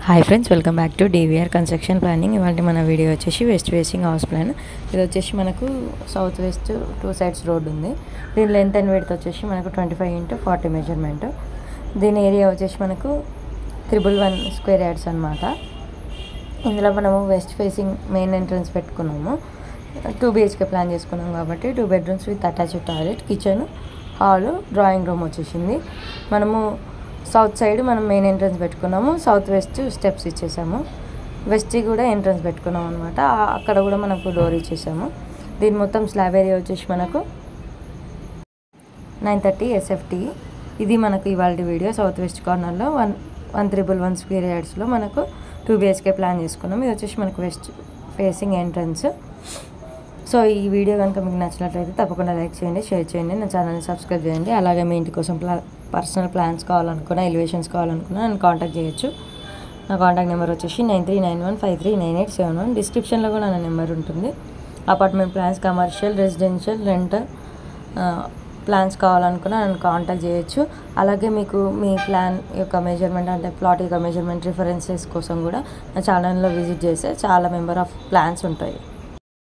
Hi friends, welcome back to DVR construction planning. ఇవాళ మన video వచ్చేసి వెస్ట్ ఫేసింగ్ హౌస్ ప్లాన్. ఇది వచ్చేసి మనకు సౌత్ వెస్ట్ 2 సైడ్స్ రోడ్ ఉంది. దీని లెంత్ అండ్ విడ్త్ వచ్చేసి మనకు 25x40 మెజర్మెంట్. దీని ఏరియా వచ్చేసి మనకు 111 స్క్వేర్ యార్డ్స్ అనమాట. ఇందులో మనము వెస్ట్ ఫేసింగ్ మెయిన్ ఎంట్రన్స్ పెట్టుకున్నాము. 2 BHK ప్లాన్ చేసుకున్నాం కాబట్టి 2 bedrooms with attached toilet, kitchen, hall, drawing room వచ్చేసింది. మనము సౌత్ సైడ్ మనం మెయిన్ ఎంట్రన్స్ పెట్టుకున్నాము, సౌత్ వెస్ట్ స్టెప్స్ ఇచ్చేసాము, వెస్ట్ కూడా ఎంట్రన్స్ పెట్టుకున్నాం అనమాట. అక్కడ కూడా మనకు డోర్ ఇచ్చేసాము. దీని మొత్తం స్లాబ్ ఏరియా వచ్చేసి మనకు 930 SFT. ఇది మనకు ఇవాళ వీడియో. సౌత్ వెస్ట్ కార్నర్లో 1111 స్క్వేర్ యార్డ్స్లో మనకు 2 BHK ప్లాన్ చేసుకున్నాం. ఇది వచ్చేసి మనకు వెస్ట్ ఫేసింగ్ ఎంట్రన్స్. సో ఈ వీడియో కనుక మీకు నచ్చినట్లయితే తప్పకుండా లైక్ చేయండి, షేర్ చేయండి, నా ఛానల్ని సబ్స్క్రైబ్ చేయండి. అలాగే మీ ఇంటి కోసం పర్సనల్ ప్లాన్స్ కావాలనుకున్నా, ఎలివేషన్స్ కావాలనుకున్నా నన్ను కాంటాక్ట్ చేయొచ్చు. నా కాంటాక్ట్ నెంబర్ వచ్చేసి 9391539871. డిస్క్రిప్షన్లో కూడా నా నెంబర్ ఉంటుంది. Apartment plans, commercial, residential, rent plans కావాలనుకున్నా నన్ను కాంటాక్ట్ చేయొచ్చు. అలాగే మీకు మీ ప్లాన్ యొక్క మెజర్మెంట్, అంటే ప్లాట్ యొక్క మెజర్మెంట్ రిఫరెన్సెస్ కోసం కూడా నా ఛానల్లో విజిట్ చేస్తే చాలా మెంబర్ ఆఫ్ ప్లాన్స్ ఉంటాయి.